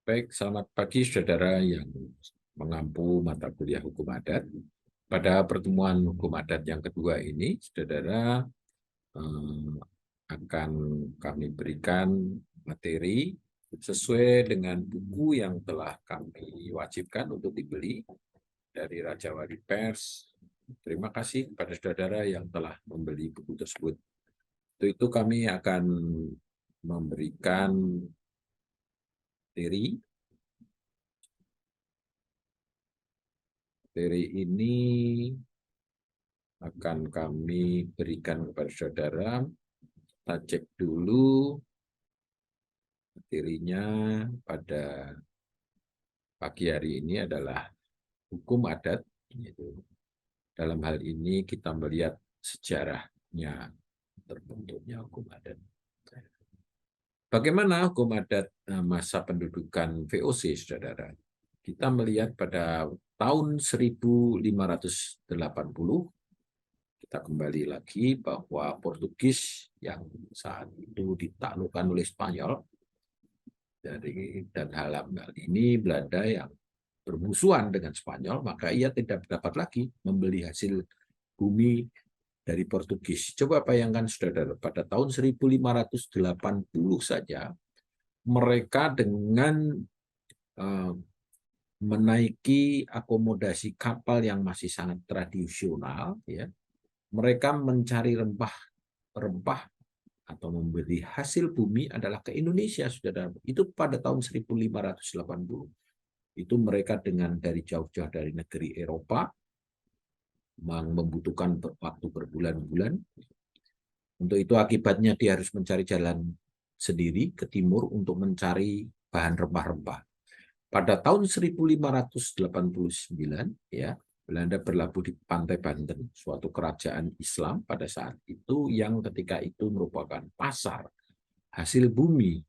Baik, selamat pagi saudara yang mengampu mata kuliah hukum adat. Pada pertemuan hukum adat yang kedua ini, saudara akan kami berikan materi sesuai dengan buku yang telah kami wajibkan untuk dibeli dari Raja Wali Pers. Terima kasih kepada saudara yang telah membeli buku tersebut. Untuk itu kami akan memberikan materi. Materi ini akan kami berikan kepada saudara. Kita cek dulu materinya pada pagi hari ini adalah hukum adat. Dalam hal ini kita melihat sejarahnya terbentuknya hukum adat. Bagaimana hukum adat masa pendudukan VOC, saudara? Kita melihat pada tahun 1580, kita kembali lagi bahwa Portugis yang saat itu ditaklukkan oleh Spanyol, dan hal ini Belanda yang bermusuhan dengan Spanyol, maka ia tidak dapat lagi membeli hasil bumi dari Portugis. Coba bayangkan saudara, pada tahun 1580 saja mereka dengan menaiki akomodasi kapal yang masih sangat tradisional, ya, mereka mencari rempah atau membeli hasil bumi adalah ke Indonesia, saudara. Itu pada tahun 1580. Itu mereka dengan dari jauh-jauh dari negeri Eropa, membutuhkan waktu berbulan-bulan. Untuk itu akibatnya dia harus mencari jalan sendiri ke timur untuk mencari bahan rempah-rempah. Pada tahun 1589, ya, Belanda berlabuh di pantai Banten, suatu kerajaan Islam pada saat itu yang ketika itu merupakan pasar hasil bumi,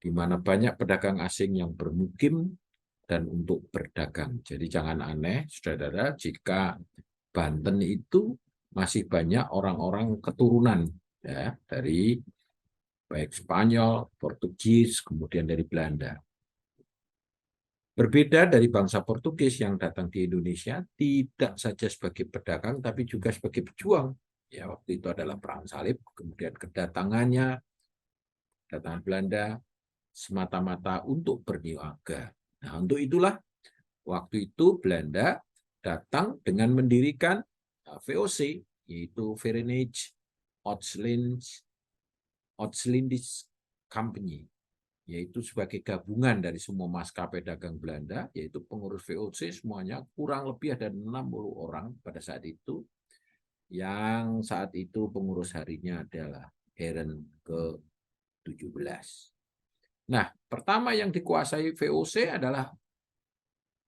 di mana banyak pedagang asing yang bermukim dan untuk berdagang. Jadi jangan aneh, saudara, jika Banten itu masih banyak orang-orang keturunan, ya, dari baik Spanyol, Portugis, kemudian dari Belanda. Berbeda dari bangsa Portugis yang datang di Indonesia, tidak saja sebagai pedagang, tapi juga sebagai pejuang. Ya, waktu itu adalah Perang Salib, kemudian kedatangan Belanda semata-mata untuk berniaga. Nah, untuk itulah waktu itu Belanda datang dengan mendirikan VOC, yaitu Verenigde Oostindische Compagnie, yaitu sebagai gabungan dari semua maskapai dagang Belanda, yaitu pengurus VOC semuanya kurang lebih ada 60 orang pada saat itu, yang saat itu pengurus harinya adalah Heren ke-17. Nah, pertama yang dikuasai VOC adalah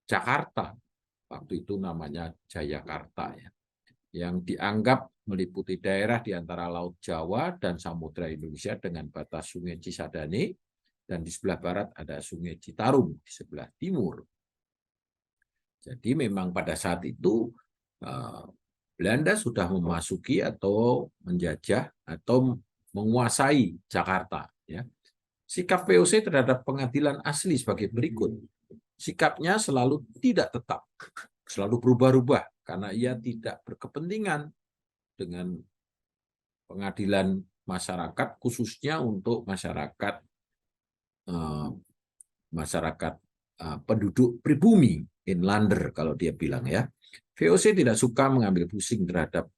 Jakarta. Waktu itu namanya Jayakarta, ya, yang dianggap meliputi daerah di antara Laut Jawa dan Samudra Indonesia dengan batas Sungai Cisadane, dan di sebelah barat ada Sungai Citarum di sebelah timur. Jadi memang pada saat itu Belanda sudah memasuki atau menjajah atau menguasai Jakarta. Ya. Sikap VOC terhadap pengadilan asli sebagai berikut. Sikapnya selalu tidak tetap, selalu berubah-ubah karena ia tidak berkepentingan dengan pengadilan masyarakat, khususnya untuk masyarakat penduduk pribumi, inlander kalau dia bilang, ya. VOC tidak suka mengambil pusing terhadap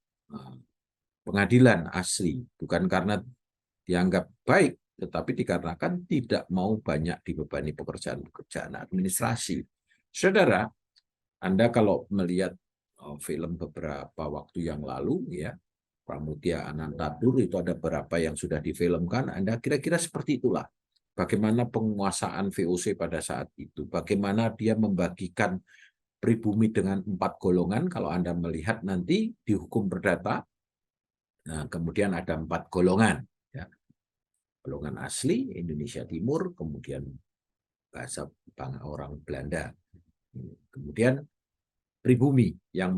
pengadilan asli, bukan karena dianggap baik, tetapi dikarenakan tidak mau banyak dibebani pekerjaan administrasi. Saudara, Anda kalau melihat film beberapa waktu yang lalu, ya, Pramudia Anantatur, itu ada beberapa yang sudah difilmkan, Anda kira-kira seperti itulah. Bagaimana penguasaan VOC pada saat itu, bagaimana dia membagikan pribumi dengan 4 golongan, kalau Anda melihat nanti di hukum perdata, nah, kemudian ada 4 golongan. Ya. Golongan asli, Indonesia Timur, kemudian bahasa orang Belanda. Kemudian pribumi yang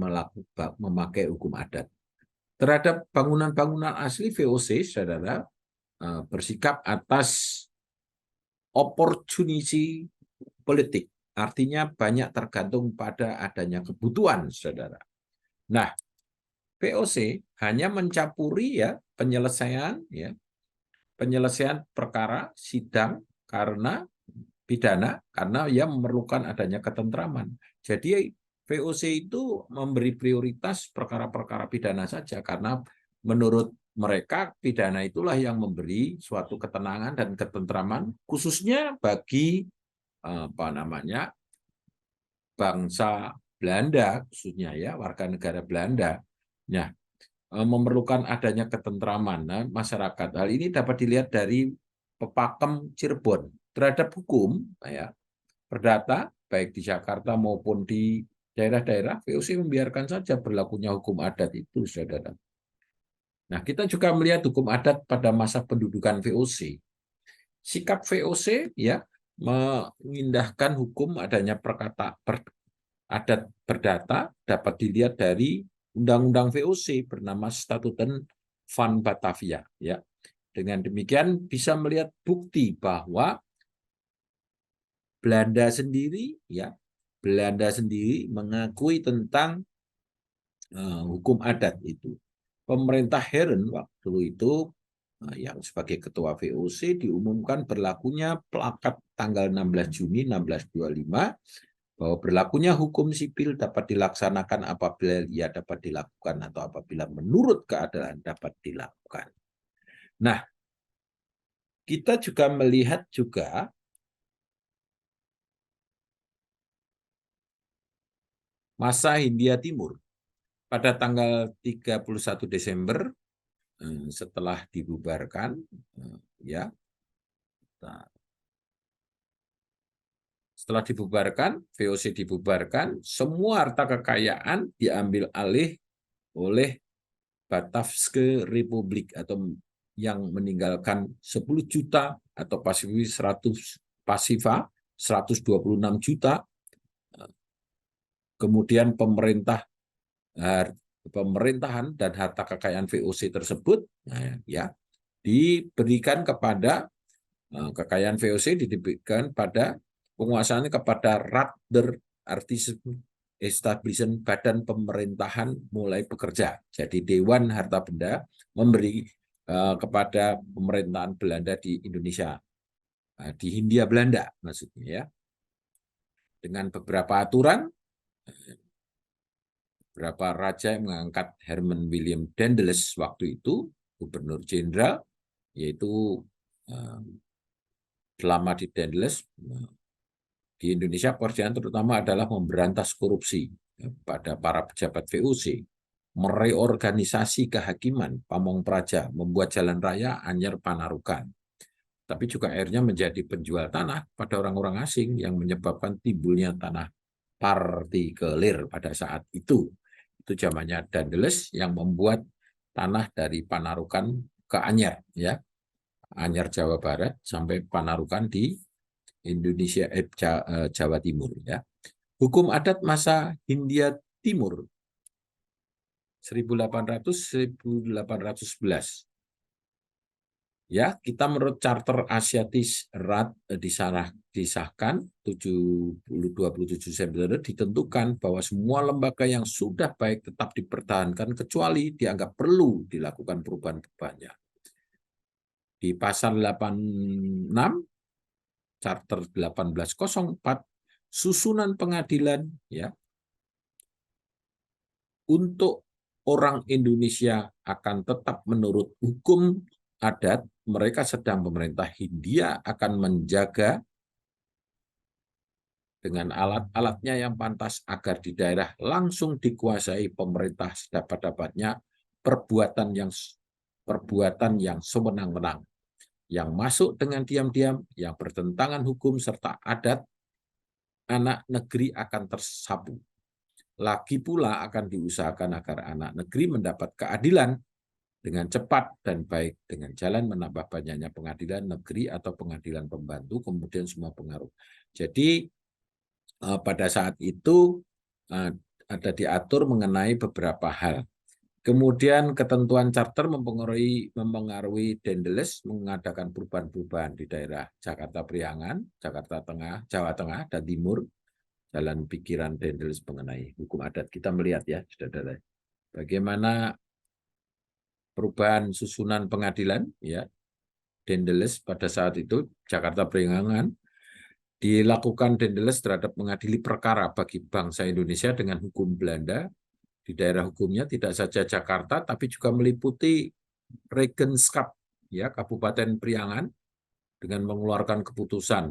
memakai hukum adat. Terhadap bangunan-bangunan asli VOC, saudara, bersikap atas opportunity politik. Artinya banyak tergantung pada adanya kebutuhan, saudara. Nah, VOC hanya mencampuri ya penyelesaian perkara sidang karena pidana karena ia memerlukan adanya ketentraman. Jadi VOC itu memberi prioritas perkara-perkara pidana saja karena menurut mereka pidana itulah yang memberi suatu ketenangan dan ketentraman khususnya bagi bangsa Belanda khususnya ya warga negara Belanda. Nah, memerlukan adanya ketentraman masyarakat. Hal ini dapat dilihat dari Pepakem Cirebon terhadap hukum ya perdata baik di Jakarta maupun di daerah-daerah VOC membiarkan saja berlakunya hukum adat itu, saudara. Nah, kita juga melihat hukum adat pada masa pendudukan VOC. Sikap VOC ya mengindahkan hukum adanya adat perdata dapat dilihat dari Undang-Undang VOC bernama Statuten van Batavia ya. Dengan demikian bisa melihat bukti bahwa Belanda sendiri mengakui tentang hukum adat itu. Pemerintah Heren waktu itu yang sebagai ketua VOC diumumkan berlakunya Plakat tanggal 16 Juni 1625 bahwa berlakunya hukum sipil dapat dilaksanakan apabila ia dapat dilakukan atau apabila menurut keadaan dapat dilakukan. Nah, kita juga melihat juga masa Hindia Timur pada tanggal 31 Desember setelah dibubarkan ya. Setelah dibubarkan, VOC dibubarkan, semua harta kekayaan diambil alih oleh Batavske Republik atau yang meninggalkan 10 juta atau pasiva 126 juta. Kemudian pemerintahan dan harta kekayaan VOC tersebut ya diberikan kepada kekayaan VOC diberikan pada penguasaannya kepada Raad der Establishment Badan Pemerintahan mulai bekerja. Jadi Dewan Harta Benda memberi kepada pemerintahan Belanda di Indonesia, di Hindia Belanda maksudnya ya. Dengan beberapa aturan, beberapa raja yang mengangkat Herman William Daendels waktu itu, gubernur jenderal, yaitu selama di Daendels, di Indonesia pekerjaan terutama adalah memberantas korupsi pada para pejabat VOC, mereorganisasi kehakiman Pamong Praja, membuat jalan raya Anyer Panarukan. Tapi juga akhirnya menjadi penjual tanah pada orang-orang asing yang menyebabkan timbulnya tanah partikelir pada saat itu. Itu zamannya Daendels yang membuat tanah dari Panarukan ke Anyer, ya, Anyer Jawa Barat sampai Panarukan di Indonesia, Jawa Timur, ya. Hukum adat masa Hindia Timur 1800-1811. Ya, kita menurut Charter Asiatis Raad disahkan 27 September ditentukan bahwa semua lembaga yang sudah baik tetap dipertahankan kecuali dianggap perlu dilakukan perubahan-perubahannya. Di pasal 86 Charter 1804 susunan pengadilan ya untuk orang Indonesia akan tetap menurut hukum adat, mereka sedang pemerintah Hindia akan menjaga dengan alat-alatnya yang pantas agar di daerah langsung dikuasai pemerintah sedapat-dapatnya perbuatan yang sewenang-wenang, yang masuk dengan diam-diam, yang bertentangan hukum serta adat, anak negeri akan tersapu. Lagi pula akan diusahakan agar anak negeri mendapat keadilan dengan cepat dan baik dengan jalan menambah banyaknya pengadilan negeri atau pengadilan pembantu, kemudian semua pengaruh. Jadi pada saat itu ada diatur mengenai beberapa hal. Kemudian ketentuan charter mempengaruhi Dendeles mengadakan perubahan-perubahan di daerah Jakarta Priangan, Jakarta Tengah, Jawa Tengah, dan Timur. Jalan pikiran Dendeles mengenai hukum adat. Kita melihat ya, saudara, bagaimana perubahan susunan pengadilan, ya, Dendeles pada saat itu Jakarta Priangan dilakukan Dendeles terhadap mengadili perkara bagi bangsa Indonesia dengan hukum Belanda. Di daerah hukumnya tidak saja Jakarta, tapi juga meliputi Regenskap, ya, Kabupaten Priangan, dengan mengeluarkan keputusan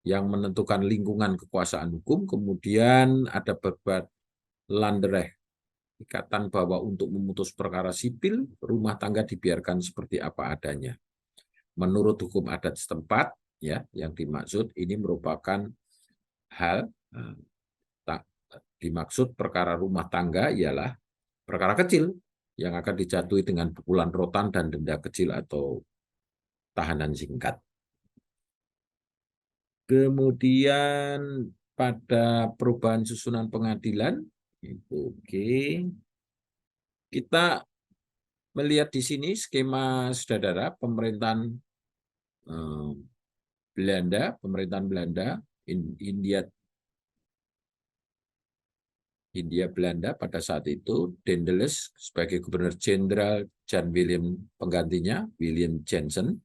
yang menentukan lingkungan kekuasaan hukum. Kemudian ada beberapa Landereh, ikatan bahwa untuk memutus perkara sipil, rumah tangga dibiarkan seperti apa adanya. Menurut hukum adat setempat, ya, yang dimaksud ini merupakan hal dimaksud perkara rumah tangga ialah perkara kecil yang akan dijatuhi dengan pukulan rotan dan denda kecil atau tahanan singkat. Kemudian pada perubahan susunan pengadilan, oke, kita melihat di sini skema saudara pemerintahan Belanda, Hindia Belanda pada saat itu, Dendeles sebagai Gubernur Jenderal Jan Willem penggantinya, William Jensen,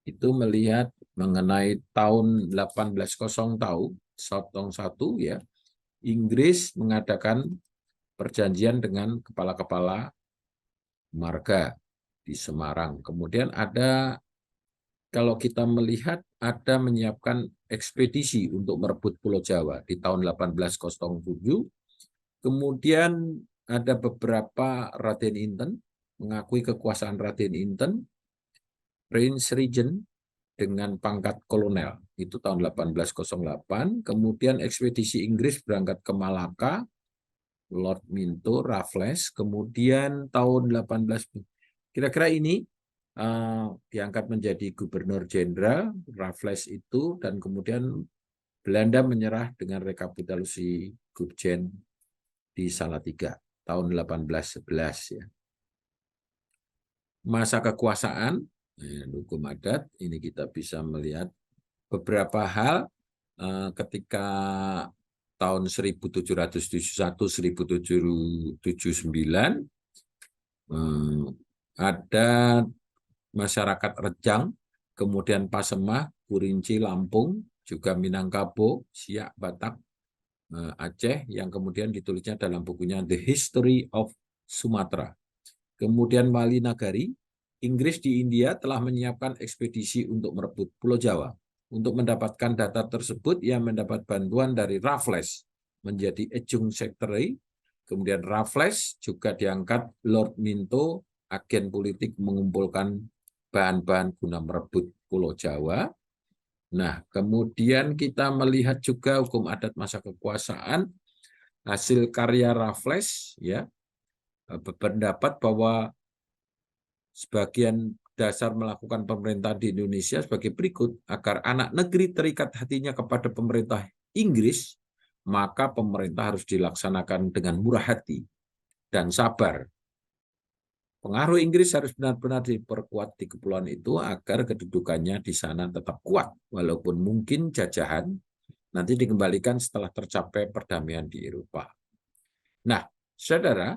itu melihat mengenai tahun 1801 ya, Inggris mengadakan perjanjian dengan kepala-kepala marga di Semarang. Kemudian ada, kalau kita melihat, ada menyiapkan ekspedisi untuk merebut Pulau Jawa di tahun 1807. Kemudian ada beberapa Raden Inten mengakui kekuasaan Raden Inten, Prince Regent dengan pangkat kolonel. Itu tahun 1808. Kemudian ekspedisi Inggris berangkat ke Malaka, Lord Minto, Raffles. Kemudian tahun 18, kira-kira ini diangkat menjadi Gubernur Jenderal Raffles itu, dan kemudian Belanda menyerah dengan rekapitulasi Gubjen di Salatiga tahun 1811 ya. Masa kekuasaan hukum adat ini kita bisa melihat beberapa hal ketika tahun 1771-1779 ada masyarakat Rejang, kemudian Pasemah, Kurinci, Lampung, juga Minangkabau, Siak, Batak, Aceh, yang kemudian ditulisnya dalam bukunya The History of Sumatra. Kemudian Mali Nagari, Inggris di India telah menyiapkan ekspedisi untuk merebut Pulau Jawa. Untuk mendapatkan data tersebut, ia mendapat bantuan dari Raffles menjadi adjunct secretary. Kemudian Raffles juga diangkat Lord Minto, agen politik mengumpulkan bahan-bahan guna merebut Pulau Jawa. Nah, kemudian kita melihat juga hukum adat masa kekuasaan, hasil karya Raffles, ya, berpendapat bahwa sebagian dasar melakukan pemerintahan di Indonesia sebagai berikut: agar anak negeri terikat hatinya kepada pemerintah Inggris, maka pemerintah harus dilaksanakan dengan murah hati dan sabar. Pengaruh Inggris harus benar-benar diperkuat di kepulauan itu agar kedudukannya di sana tetap kuat, walaupun mungkin jajahan nanti dikembalikan setelah tercapai perdamaian di Eropa. Nah, saudara,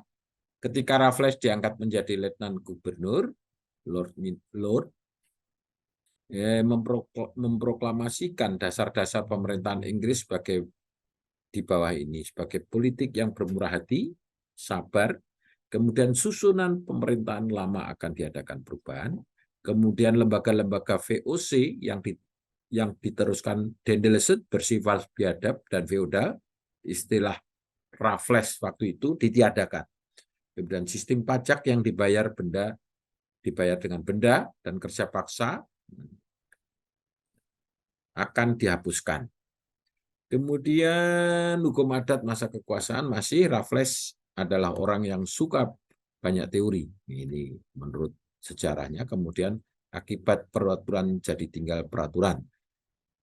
ketika Raffles diangkat menjadi Letnan Gubernur, Lord memproklamasikan dasar-dasar pemerintahan Inggris sebagai di bawah ini, sebagai politik yang bermurah hati, sabar, kemudian susunan pemerintahan lama akan diadakan perubahan, kemudian lembaga-lembaga VOC yang diteruskan Dendeles bersifat biadab dan feodal, istilah Raffles waktu itu ditiadakan. Kemudian sistem pajak yang dibayar dengan benda dan kerja paksa akan dihapuskan. Kemudian hukum adat masa kekuasaan, masih Raffles adalah orang yang suka banyak teori. Ini menurut sejarahnya. Kemudian akibat peraturan jadi tinggal peraturan.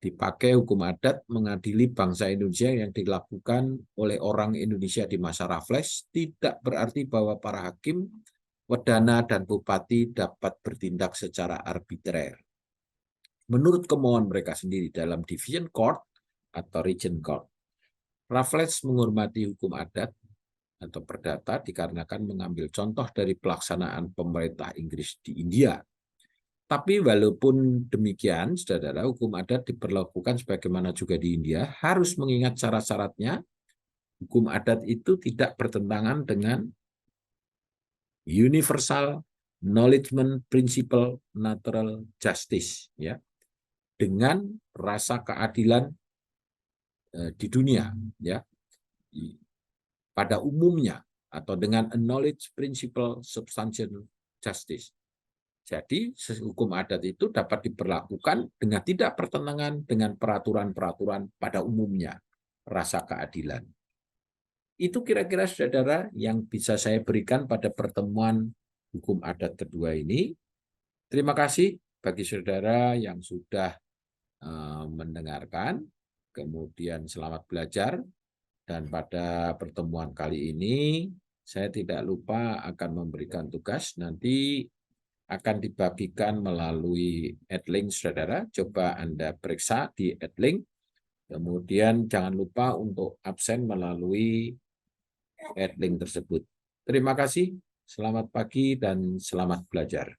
dipakai hukum adat mengadili bangsa Indonesia yang dilakukan oleh orang Indonesia di masa Raffles tidak berarti bahwa para hakim, wedana, dan bupati dapat bertindak secara arbitrer. Menurut kemauan mereka sendiri dalam Division Court atau Region Court, Raffles menghormati hukum adat atau perdata dikarenakan mengambil contoh dari pelaksanaan pemerintah Inggris di India. Tapi walaupun demikian, saudara, hukum adat diperlakukan sebagaimana juga di India, harus mengingat syarat-syaratnya. Hukum adat itu tidak bertentangan dengan universal acknowledgement principle natural justice, ya, dengan rasa keadilan di dunia, ya, pada umumnya, atau dengan acknowledged principle substantial justice. Jadi hukum adat itu dapat diberlakukan dengan tidak bertentangan dengan peraturan-peraturan pada umumnya, rasa keadilan. Itu kira-kira saudara yang bisa saya berikan pada pertemuan hukum adat kedua ini. Terima kasih bagi saudara yang sudah mendengarkan, kemudian selamat belajar, dan pada pertemuan kali ini saya tidak lupa akan memberikan tugas nanti akan dibagikan melalui Edlink, saudara. Coba Anda periksa di Edlink. Kemudian jangan lupa untuk absen melalui Edlink tersebut. Terima kasih, selamat pagi, dan selamat belajar.